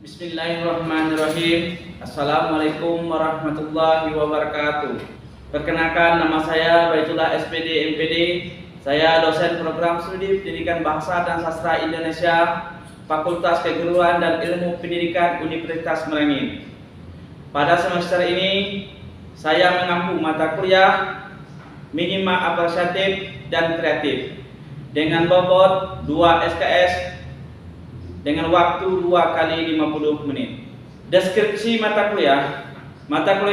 Bismillahirrahmanirrahim. Assalamualaikum warahmatullahi wabarakatuh. Perkenalkan, nama saya Baitullah SPD MPD. Saya dosen program studi Pendidikan Bahasa dan Sastra Indonesia, Fakultas Keguruan dan Ilmu Pendidikan Universitas Merangin. Pada semester ini, saya mengampu mata kuliah Minima Apresiatif dan Kreatif dengan bobot 2 SKS dengan waktu 2 kali 50 menit. Deskripsi mata kuliah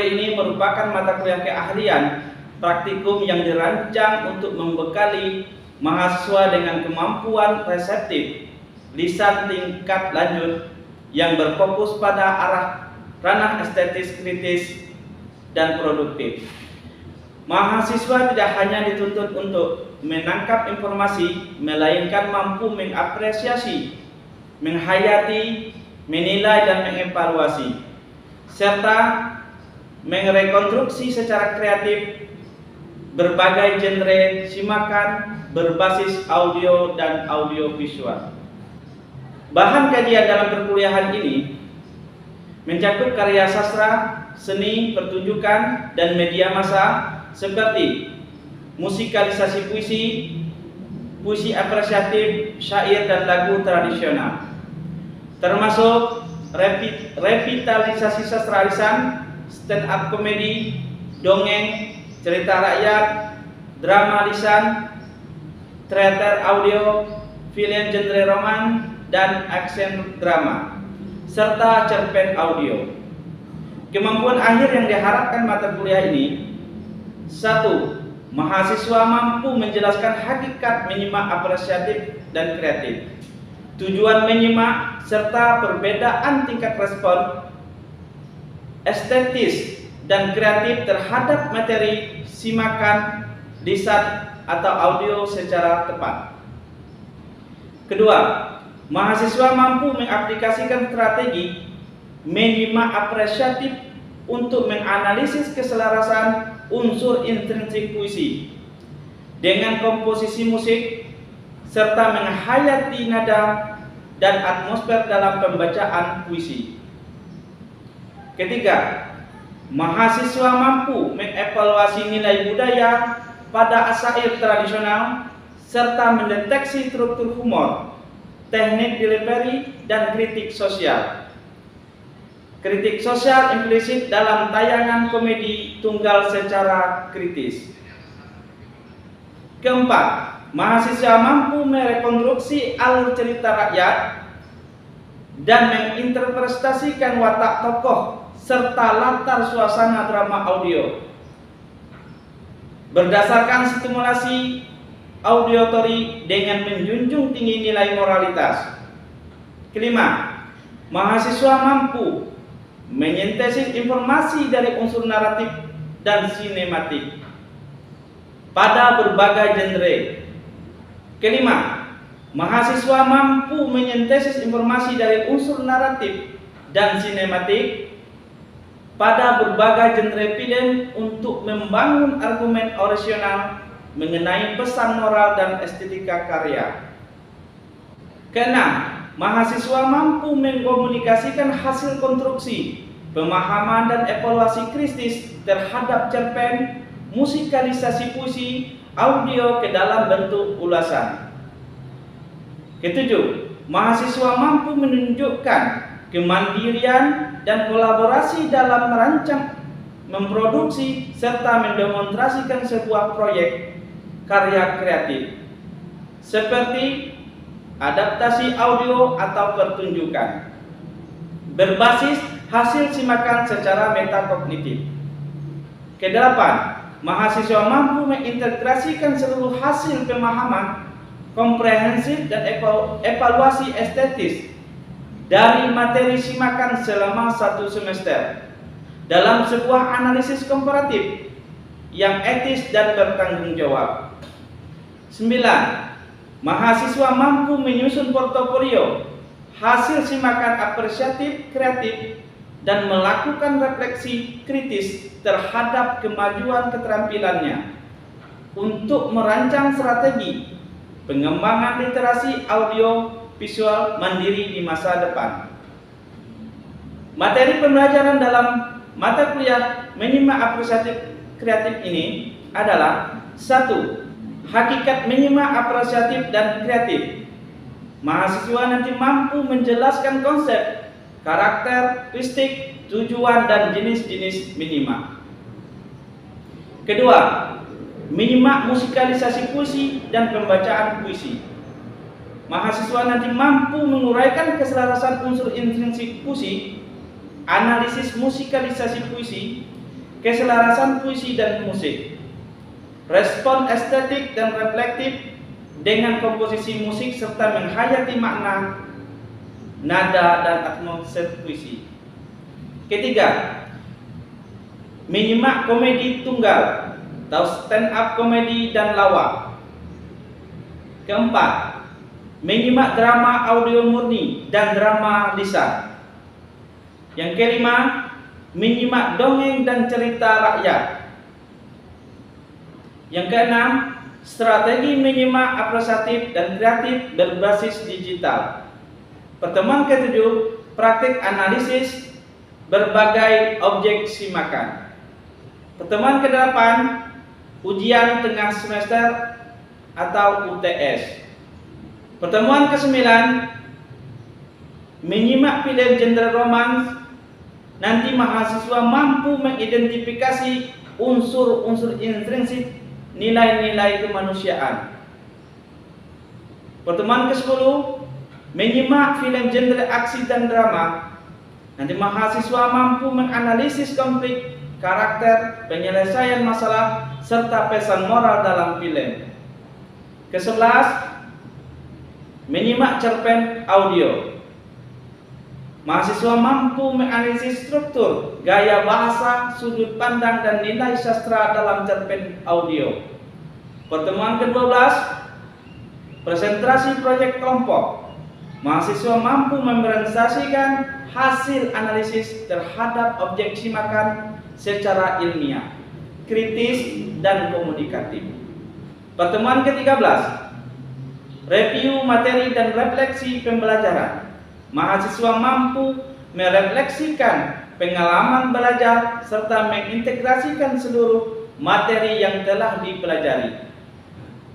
ini merupakan mata kuliah keahlian praktikum yang dirancang untuk membekali mahasiswa dengan kemampuan reseptif lisan tingkat lanjut yang berfokus pada ranah estetis, kritis, dan produktif. Mahasiswa tidak hanya dituntut untuk menangkap informasi, melainkan mampu mengapresiasi, menghayati, menilai, dan mengevaluasi, serta merekonstruksi secara kreatif berbagai genre simakan berbasis audio dan audiovisual. Bahan kajian dalam perkuliahan ini mencakup karya sastra, seni, pertunjukan, dan media massa seperti musikalisasi puisi, puisi apresiatif, syair, dan lagu tradisional, termasuk revitalisasi sastra lisan, stand up komedi, dongeng, cerita rakyat, drama lisan, teater audio, film genre roman, dan action drama, serta cerpen audio. Kemampuan akhir yang diharapkan mata kuliah ini: 1. Mahasiswa mampu menjelaskan hakikat menyimak apresiatif dan kreatif, tujuan menyimak, serta perbedaan tingkat respon estetis dan kreatif terhadap materi simakan lisan atau audio secara tepat. Kedua, mahasiswa mampu mengaplikasikan strategi menyimak apresiatif untuk menganalisis keselarasan unsur intrinsik puisi dengan komposisi musik, serta menghayati nada dan atmosfer dalam pembacaan puisi. Ketiga, mahasiswa mampu mengevaluasi nilai budaya pada syair tradisional serta mendeteksi struktur humor, teknik delivery, dan kritik sosial. Kritik sosial implisit dalam tayangan komedi tunggal secara kritis. Keempat, mahasiswa mampu merekonstruksi alur cerita rakyat dan menginterpretasikan watak tokoh serta latar suasana drama audio berdasarkan stimulasi auditory dengan menjunjung tinggi nilai moralitas. Kelima, mahasiswa mampu mensintesis informasi dari unsur naratif dan sinematik pada berbagai genre. Kelima, mahasiswa mampu mensintesis informasi dari unsur naratif dan sinematik pada berbagai genre film untuk membangun argumen orasional mengenai pesan moral dan estetika karya. Keenam, mahasiswa mampu mengkomunikasikan hasil konstruksi, pemahaman, dan evaluasi kritis terhadap cerpen, musikalisasi puisi, audio ke dalam bentuk ulasan. Ketujuh, mahasiswa mampu menunjukkan kemandirian dan kolaborasi dalam merancang, memproduksi, serta mendemonstrasikan sebuah proyek karya kreatif seperti adaptasi audio atau pertunjukan berbasis hasil simakan secara metakognitif. Kedelapan, mahasiswa mampu mengintegrasikan seluruh hasil pemahaman komprehensif dan evaluasi estetis dari materi simakan selama 1 semester dalam sebuah analisis komparatif yang etis dan bertanggung jawab. 9. Mahasiswa mampu menyusun portofolio hasil simakan apresiatif kreatif dan melakukan refleksi kritis terhadap kemajuan keterampilannya untuk merancang strategi pengembangan literasi audio visual mandiri di masa depan. Materi pembelajaran dalam mata kuliah menyimak apresiatif kreatif ini adalah: 1. Hakikat menyimak apresiatif dan kreatif. Mahasiswa nanti mampu menjelaskan konsep, karakteristik, tujuan, dan jenis-jenis menyimak. Kedua, menyimak musikalisasi puisi dan pembacaan puisi. Mahasiswa nanti mampu menguraikan keselarasan unsur intrinsik puisi, analisis musikalisasi puisi, keselarasan puisi dan musik, respon estetik dan reflektif dengan komposisi musik serta menghayati makna, nada, dan atmosfer puisi. Ketiga, menyimak komedi tunggal atau stand up komedi dan lawak. Keempat, menyimak drama audio murni dan drama lisan. Yang kelima, menyimak dongeng dan cerita rakyat. Yang keenam, strategi menyimak apresiatif dan kreatif berbasis digital. Pertemuan ketujuh, praktik analisis berbagai objek simakan. Pertemuan kedelapan, ujian tengah semester atau UTS. Pertemuan kesembilan, menyimak film genre romans. Nanti mahasiswa mampu mengidentifikasi unsur-unsur intrinsik nilai-nilai kemanusiaan. Pertemuan ke-10, menyimak film genre aksi dan drama. Nanti mahasiswa mampu menganalisis konflik, karakter, penyelesaian masalah, serta pesan moral dalam film. Ke-11, menyimak cerpen audio. Mahasiswa mampu menganalisis struktur, gaya bahasa, sudut pandang, dan nilai sastra dalam cerpen audio. Pertemuan ke-12, presentasi proyek kelompok. Mahasiswa mampu merealisasikan hasil analisis terhadap objek simakan secara ilmiah, kritis, dan komunikatif. Pertemuan ke-13, review materi dan refleksi pembelajaran. Mahasiswa mampu merefleksikan pengalaman belajar serta mengintegrasikan seluruh materi yang telah dipelajari.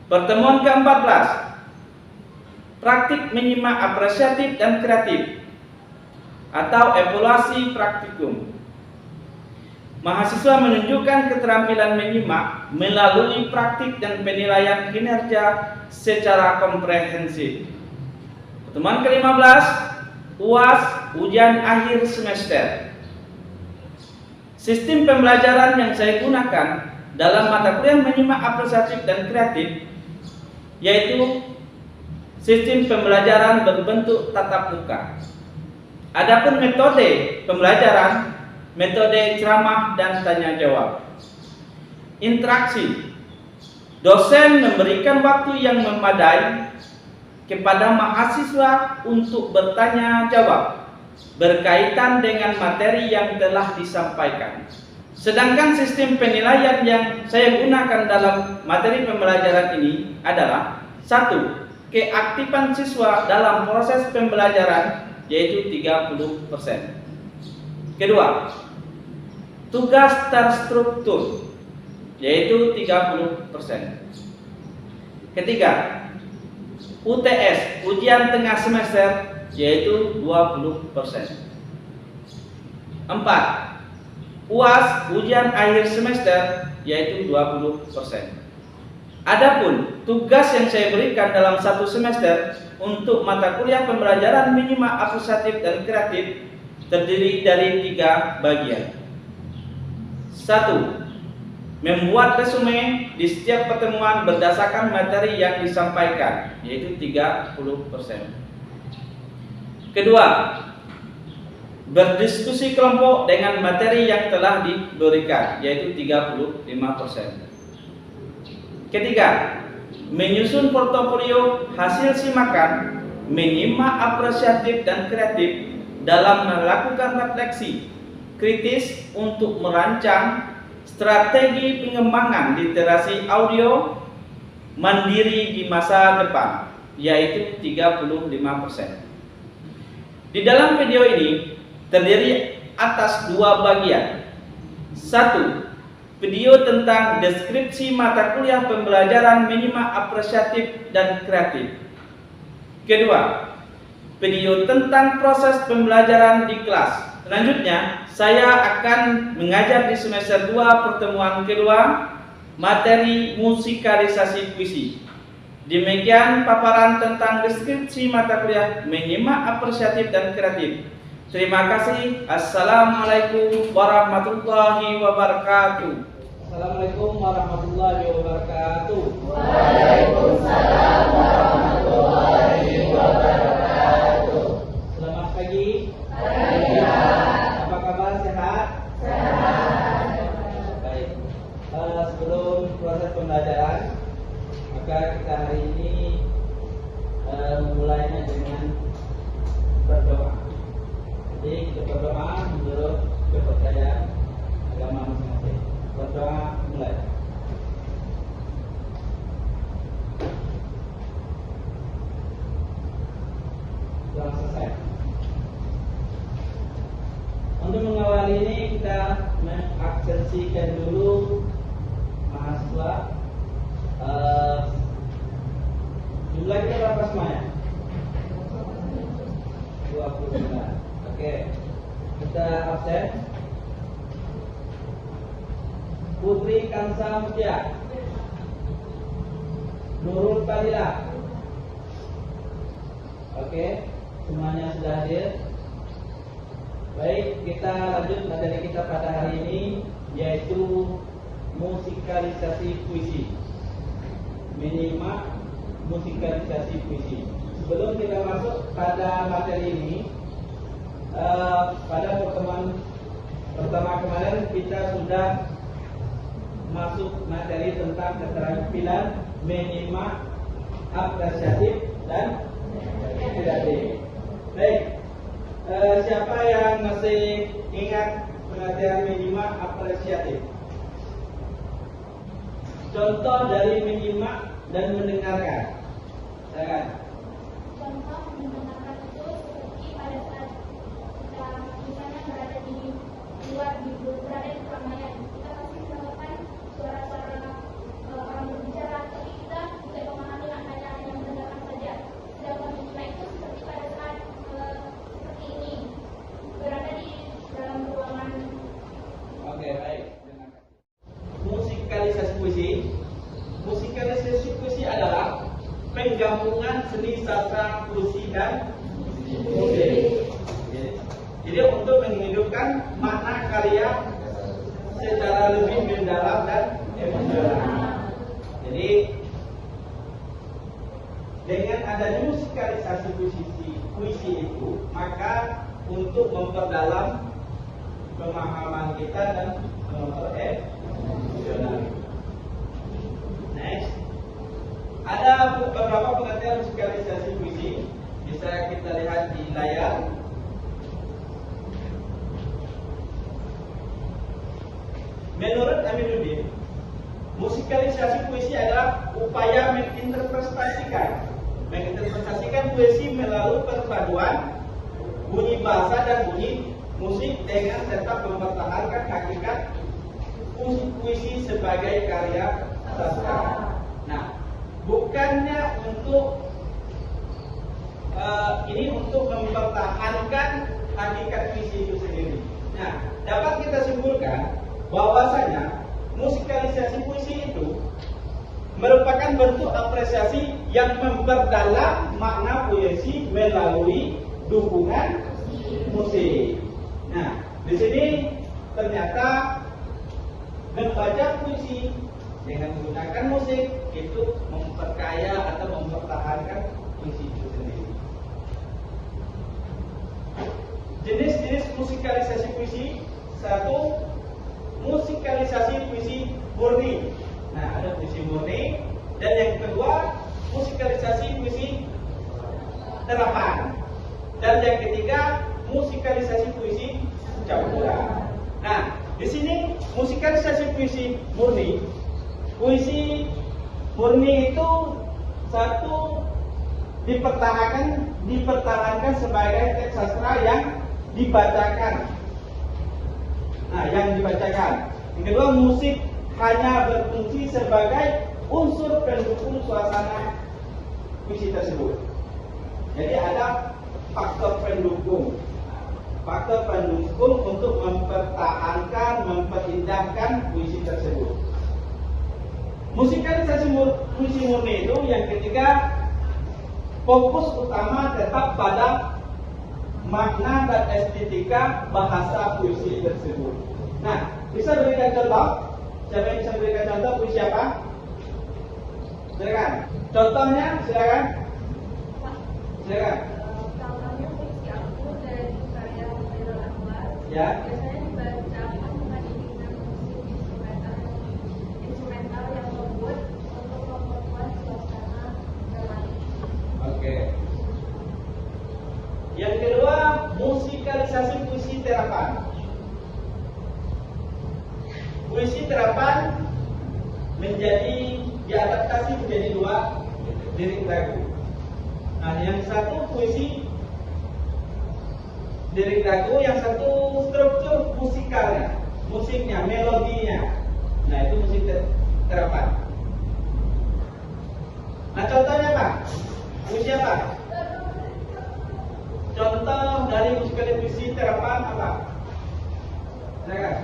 Pertemuan ke-14, praktik menyimak apresiatif dan kreatif atau evaluasi praktikum. Mahasiswa menunjukkan keterampilan menyimak melalui praktik dan penilaian kinerja secara komprehensif. Pertemuan ke-15, UAS, ujian akhir semester. Sistem pembelajaran yang saya gunakan dalam mata kuliah menyimak apresiatif dan kreatif yaitu sistem pembelajaran berbentuk tatap muka. Adapun metode pembelajaran, metode ceramah dan tanya jawab. Interaksi. Dosen memberikan waktu yang memadai kepada mahasiswa untuk bertanya jawab berkaitan dengan materi yang telah disampaikan. Sedangkan sistem penilaian yang saya gunakan dalam materi pembelajaran ini adalah: 1. Keaktifan siswa dalam proses pembelajaran yaitu 30%. Kedua, tugas terstruktur yaitu 30%. Ketiga, UTS, ujian tengah semester, yaitu 20%. 4. UAS, ujian akhir semester, yaitu 20%. Adapun tugas yang saya berikan dalam satu semester untuk mata kuliah pembelajaran menyimak apresiatif dan kreatif terdiri dari 3 bagian. 1. Membuat resume di setiap pertemuan berdasarkan materi yang disampaikan, yaitu 30%. Kedua, berdiskusi kelompok dengan materi yang telah diberikan, yaitu 35%. Ketiga, menyusun portofolio hasil simakan, menyimak apresiatif dan kreatif dalam melakukan refleksi kritis untuk merancang strategi pengembangan literasi audio mandiri di masa depan, yaitu 35%. Di dalam video ini, terdiri atas dua bagian. Satu, video tentang deskripsi mata kuliah pembelajaran minima apresiatif dan kreatif. Kedua, video tentang proses pembelajaran di kelas. Selanjutnya, saya akan mengajar di semester 2 pertemuan kedua materi musikalisasi puisi. Demikian paparan tentang deskripsi mata kuliah minima apresiatif dan kreatif. Terima kasih. Assalamualaikum warahmatullahi wabarakatuh. Assalamualaikum warahmatullahi wabarakatuh. Waalaikumsalam warahmatullahi wabarakatuh. Selamat pagi. Apa kabar? Sehat? Sehat. Baik. Sebelum proses pembelajaran, maka kita hari ini memulainya dengan berdoa. Jadi kita berdoa menurut kepercayaan agama masing-masing. Berdoa mulai. Sudah selesai. Untuk mengawali ini kita mengabsensikan dulu mahasiswa. Jumlah kita berapa semuanya? 29. Oke, kita absen. Putri Kansa Mutia, Nurul Fadila. Oke, semuanya sudah hadir. Baik, kita lanjut materi kita pada hari ini, yaitu musikalisasi puisi. Minima musikalisasi puisi. Sebelum kita masuk pada materi ini, pada pertemuan pertama kemarin kita sudah masuk materi tentang keterampilan minima apresiatif dan kreatif. Baik, siapa yang masih ingat pengertian minima apresiatif? Contoh dari minima dan mendengarkan. Silakan. Contoh mendengarkan itu seperti pada saat kita misalnya berada di luar, berada di keramaian, kita pasti mendengarkan suara-suara orang berbicara, tapi kita tidak memahami maknanya, hanya mendengarkan saja. Sedangkan menyimak itu seperti pada saat seperti ini, berada di dalam ruangan. Oke, baik. Musikalisasi puisi. Musikalisasi puisi adalah penggabungan seni sastra, puisi dan musik. Jadi untuk menghidupkan makna karya secara lebih mendalam dan emosional. Jadi dengan adanya musikalisasi puisi itu, maka untuk memperdalam pemahaman kita dan emosional. Next, ada beberapa pengertian musikalisasi puisi. Bisa kita lihat di layar. Menurut Aminuddin, musikalisasi puisi adalah upaya menginterpretasikan puisi melalui perpaduan bunyi bahasa dan bunyi musik dengan tetap mempertahankan hakikat puisi sebagai karya sastra. Nah, bukannya untuk ini untuk mempertahankan hakikat puisi itu sendiri. Nah, dapat kita simpulkan bahwasanya musikalisasi puisi itu merupakan bentuk apresiasi yang memperdalam makna puisi melalui dukungan musik. Nah, di sini ternyata membaca puisi dengan menggunakan musik itu memperkaya atau mempertahankan puisi itu sendiri. Jenis-jenis musikalisasi puisi. Satu, musikalisasi puisi murni. Nah, ada puisi murni. Dan yang kedua, musikalisasi puisi terapan. Dan yang ketiga, musikalisasi puisi campuran. Nah, di sini musikalisasi puisi murni. Puisi murni itu satu dipertahankan sebagai teks sastra yang dibacakan. Nah, yang dibacakan. Yang kedua, musik hanya berfungsi sebagai unsur pendukung suasana puisi tersebut. Jadi ada faktor pendukung. Faktor pendukung untuk mempertahankan, memperindahkan puisi tersebut. Musikalisasi puisi murni itu yang ketiga, fokus utama tetap pada makna dan estetika bahasa puisi tersebut. Nah, bisa berikan contoh? Siapa yang bisa berikan contoh puisi apa? Silakan. Contohnya, silakan. Silakan. Contohnya puisi aku dari karya Khairul Akbar. Ya. Biasanya dibacakan dengan iringan musik instrumental yang membuat untuk memperkuat suasana dramatis. Oke. Yang kedua, musikalisasi puisi terapan. Puisi terapan diadaptasi menjadi dua lirik lagu. Nah, yang satu puisi lirik lagu, yang satu struktur musikalnya, musiknya, melodinya. Nah, itu musik terapan. Nah, contohnya apa? Puisi apa? Contoh dari musikalisasi puisi terapan apa? Silakan.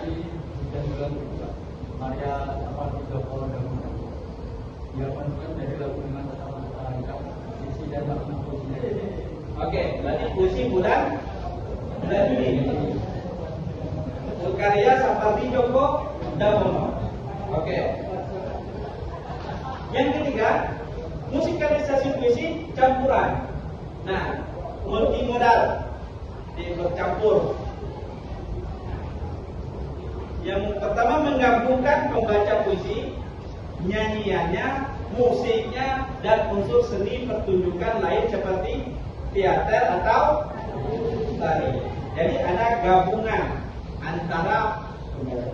Maria apa tiga puluh dan dia kan dari lagu dengan lengkap isi dan makna puisinya. Oke, berarti puisi bulan Juni. Karya Sapardi Djoko Damono. Oke. Yang ketiga, musikalisasi puisi campuran. Nah, multimodal, bercampur. Yang pertama, menggabungkan pembaca puisi, nyanyiannya, musiknya, dan unsur seni pertunjukan lain seperti teater atau tari. Jadi ada gabungan antara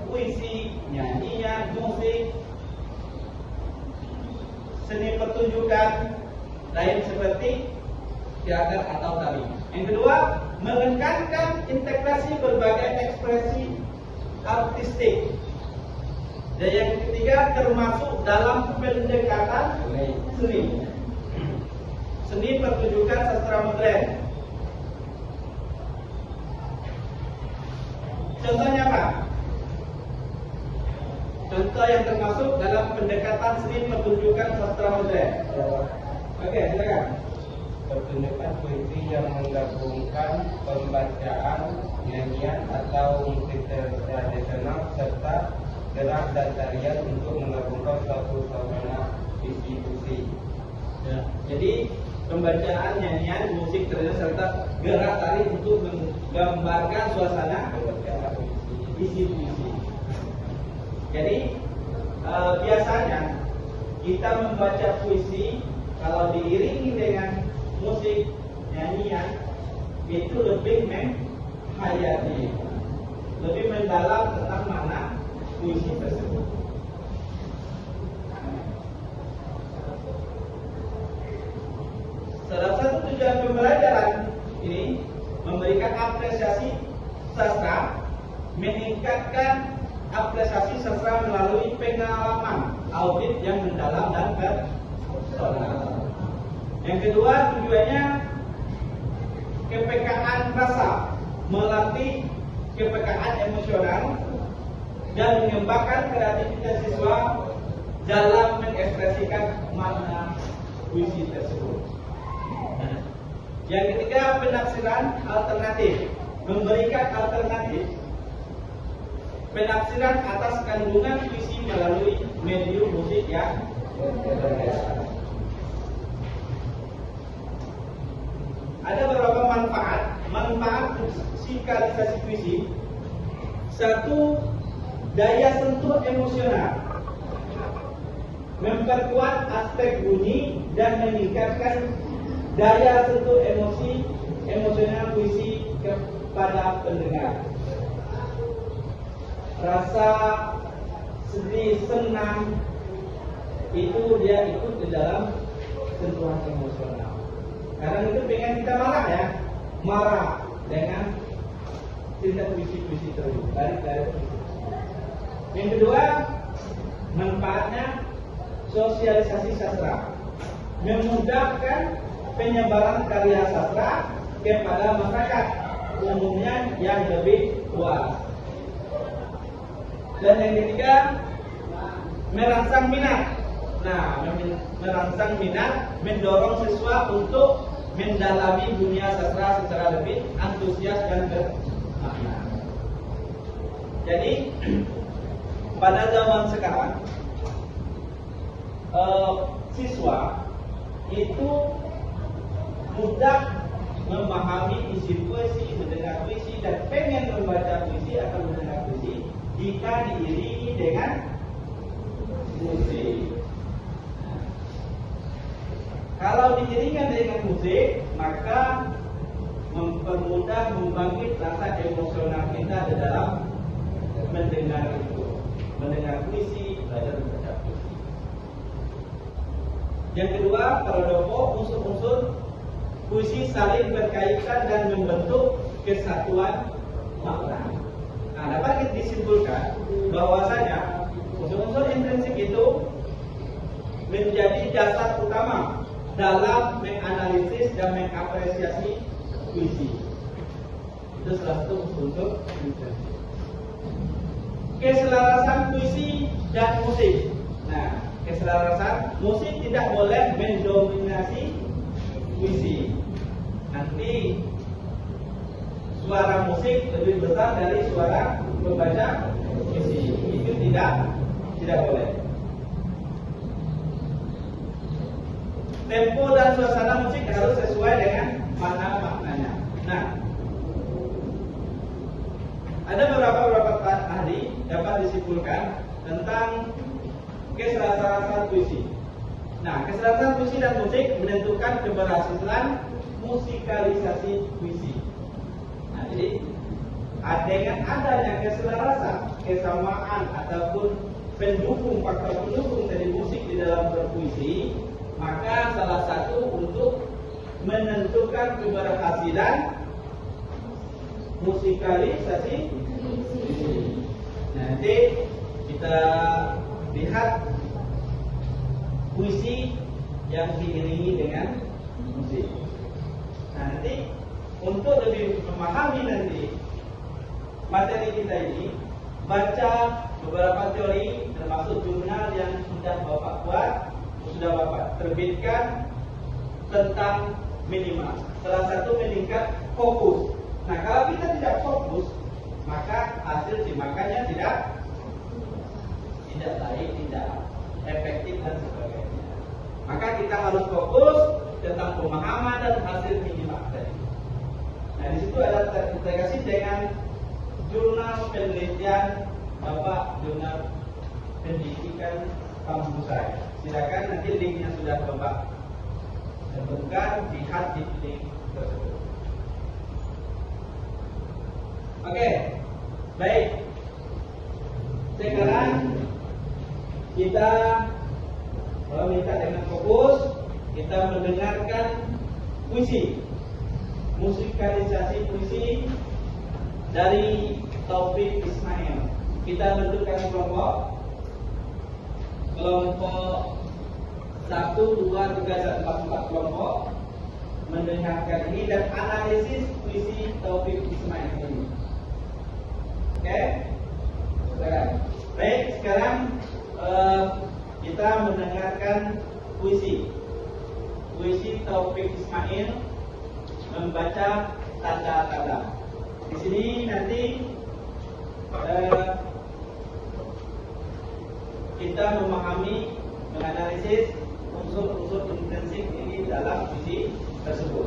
puisi, nyanyian, musik, seni pertunjukan lain seperti teater atau tari. Yang kedua, menekankan integrasi berbagai ekspresi artistik. Dan yang ketiga, termasuk dalam pendekatan seni pertunjukan sastra modern. Contohnya apa? Contoh yang termasuk dalam pendekatan seni pertunjukan sastra modern. Oke, silakan. Pertunjukan puisi yang menggabungkan pembacaan, nyanyian atau musik tradisional serta gerak dan tarian untuk menggabungkan suatu suasana isi puisi. Ya, jadi pembacaan, nyanyian, musik tradisional serta gerak tari untuk menggambarkan suasana isi puisi. Jadi biasanya kita membaca puisi kalau diiringi dengan musik, nyanyian, itu lebih menghayati, lebih mendalam tentang makna puisi tersebut. Salah satu tujuan pembelajaran ini memberikan apresiasi sastra, meningkatkan apresiasi sastra melalui pengalaman audit yang mendalam dan personal. Yang kedua, tujuannya kepekaan rasa, melatih kepekaan emosional dan mengembangkan kreativitas siswa dalam mengekspresikan makna puisi tersebut. Yang ketiga, penafsiran alternatif, memberikan alternatif penafsiran atas kandungan puisi melalui medium musik yang berbeda. Ada beberapa manfaat musikalisasi puisi. Satu, daya sentuh emosional, memperkuat aspek bunyi dan meningkatkan daya sentuh emosional puisi kepada pendengar. Rasa sedih, senang, itu dia ikut di dalam sentuhan emosional. Kadang itu pengen kita marah ya, marah dengan cerita puisi-puisi tersebut dari puisi. Yang kedua, manfaatnya sosialisasi sastra, memudahkan penyebaran karya sastra kepada masyarakat umumnya yang lebih luas. Dan yang ketiga, merangsang minat. Nah, merangsang minat, mendorong siswa untuk mendalami dunia sastra secara lebih antusias dan bermakna. Jadi pada zaman sekarang siswa itu mudah memahami isi puisi, mendengar puisi, dan pengen membaca puisi atau mendengar puisi jika diiringi dengan musik. Kalau diiringi dengan musik, maka mempermudah membangkit rasa emosional kita di dalam mendengar itu, mendengar puisi, belajar membaca puisi. Yang kedua, Paradoko, unsur-unsur puisi saling berkaitan dan membentuk kesatuan makna. Nah, dapat disimpulkan bahwasanya unsur-unsur intrinsik itu menjadi dasar utama dalam menganalisis dan mengapresiasi puisi. Itu salah satu unsur intrinsik. Keselarasan puisi dan musik. Nah, keselarasan musik tidak boleh mendominasi puisi. Nanti suara musik lebih besar dari suara pembaca puisi. Itu tidak boleh. Tempo dan suasana musik harus sesuai dengan maknanya. Nah, ada beberapa ahli dapat disimpulkan tentang keselarasan puisi. Nah, keselarasan puisi dan musik menentukan keberhasilan musikalisasi puisi. Nah, jadi dengan adanya keselarasan, kesamaan ataupun faktor pendukung dari musik di dalam berpuisi, maka salah satu untuk menentukan keberhasilan musikalisasi puisi. Nanti kita lihat puisi yang diiringi dengan musik. Nanti untuk lebih memahami nanti materi kita ini, baca beberapa teori termasuk jurnal yang sudah Bapak buat, sudah Bapak terbitkan tentang minimal. Salah satu meningkat fokus. Nah, kalau kita tidak fokus, maka hasil simakannya tidak baik, tidak efektif dan sebagainya. Maka kita harus fokus tentang pemahaman dan hasil minimal tadi. Nah, di situ ada terkasih dengan jurnal penelitian Bapak, jurnal pendidikan kampus saya. Silakan nanti linknya sudah Bapak tentukan, lihat di link tersebut. Oke, baik. Sekarang kita minta dengan fokus, kita mendengarkan puisi, musikalisasi puisi dari Taufik Ismail. Kita bentukkan kelompok 1, 2, 3, 4 kelompok mendengarkan ini dan analisis puisi Taufik Ismail ini. Oke? Baik, sekarang kita mendengarkan puisi Taufik Ismail membaca tanda-tanda. Di sini nanti kita memahami, menganalisis unsur-unsur intrinsik ini dalam puisi tersebut.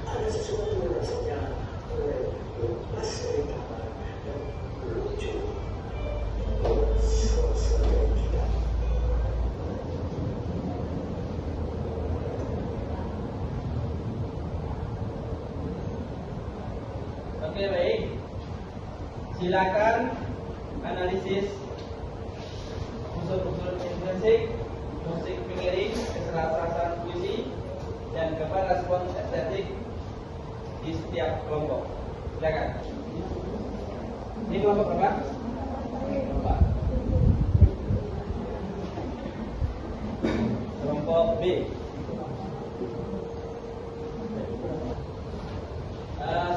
Ada sesuatu yang rasanya lepas dari kamar dan lucu. Suasana kita. Oke, baik. Silakan analisis unsur-unsur intrinsik, musik pengiring, keselarasan puisi, dan kepada respon estetik di setiap kelompok. Silakan. Ini kelompok berapa? Kelompok. Kelompok B.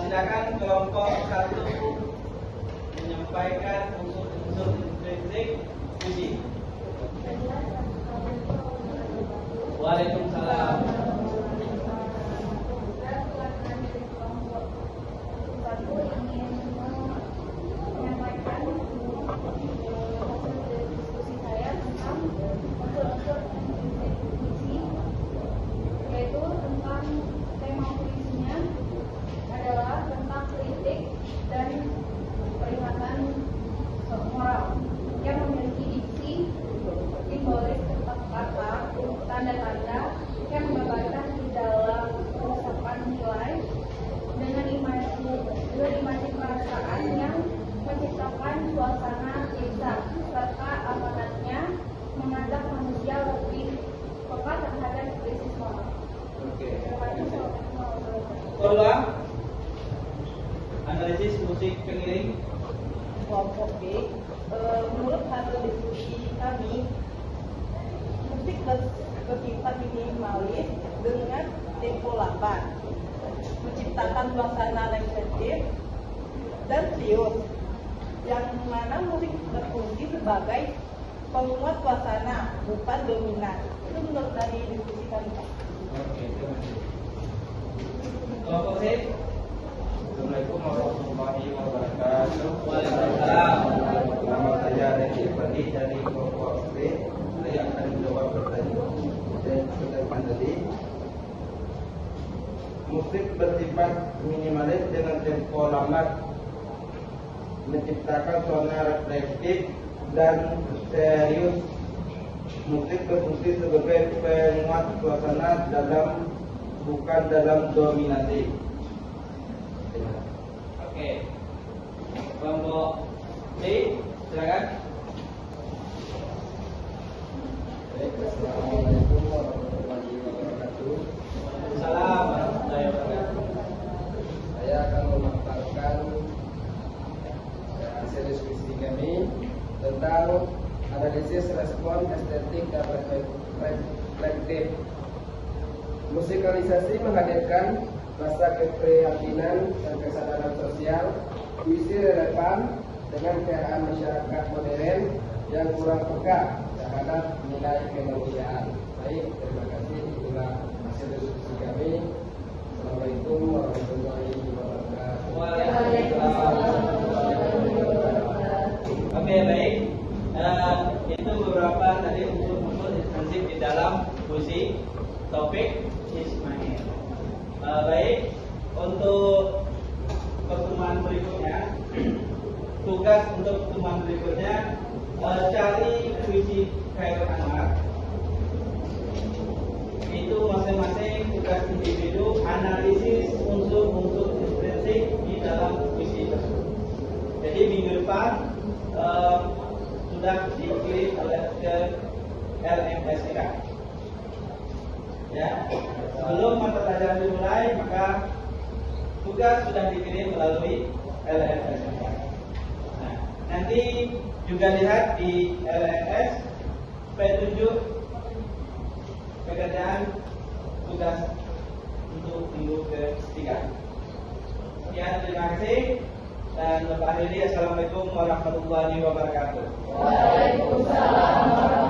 Silakan kelompok 1 menyampaikan unsur-unsur intrinsik puisi. Waalaikumsalam. Satu ingin menyampaikan hasil diskusi saya tentang unsur-unsur intrinsik puisi, yaitu tentang tema puisinya adalah tentang kritik dan peringatan moral yang memiliki diksi simbolis kata, tanda-tanda yang menggambarkan di dalam pengucapan nilai dengan imajinasi perasaan yang menciptakan suasana desa serta amanatnya mengajak manusia lebih peka terhadap krisis moral. Oke. Terima Kedua, analisis musik pengiring. Kelompok B, menurut hasil diskusi kami, musik bersifat minimalis dengan tempo lambat, menciptakan suasana reflektif dan serius, yang mana musik berfungsi sebagai penguat suasana, bukan dominan. Itu menurut dari diskusi kami, Pak. Oke, terima kasih. Kelompok C. Assalamualaikum warahmatullahi wabarakatuh. Waalaikumsalam. Nama saya Reki Fadi dari kelompok B. Saya akan menjawab pertanyaan tadi. Musik bersifat minimalis dengan tempo lambat, menciptakan suasana reflektif dan serius. Musik berfungsi sebagai penguat suasana bukan dalam dominasi. Oke. Kelompok D, silakan. Assalamualaikum warahmatullahi wabarakatuh. Salam warahmatullahi wabarakatuh. Saya akan memaparkan hasil diskusi kami tentang analisis respon estetik dan reflektif. Musikalisasi menghadirkan rasa keprihatinan dan kesadaran sosial. Puisi relevan dengan keadaan masyarakat modern yang kurang peka terhadap nilai kemanusiaan. Baik, terima kasih. Itulah hasil diskusi kami. Assalamualaikum warahmatullahi wabarakatuh. Oke, baik. Itu beberapa tadi unsur-unsur intrinsik di dalam puisi Taufik Ismail. Baik, untuk pertemuan berikutnya, tugas untuk pertemuan berikutnya cari puisi Khairul Anwar. Itu masing-masing tugas individu analisis unsur-unsur intrinsik di dalam puisi tersebut. Jadi minggu depan sudah dikirim oleh ke LMSK. Ya, sebelum mata pelajaran dimulai maka tugas sudah dikirim melalui LMS. Nah, nanti juga lihat di LMS petunjuk pekerjaan tugas untuk minggu ketiga. Sekian, terima kasih dan Bapak akhiri. Assalamualaikum warahmatullahi wabarakatuh. Waalaikumsalam.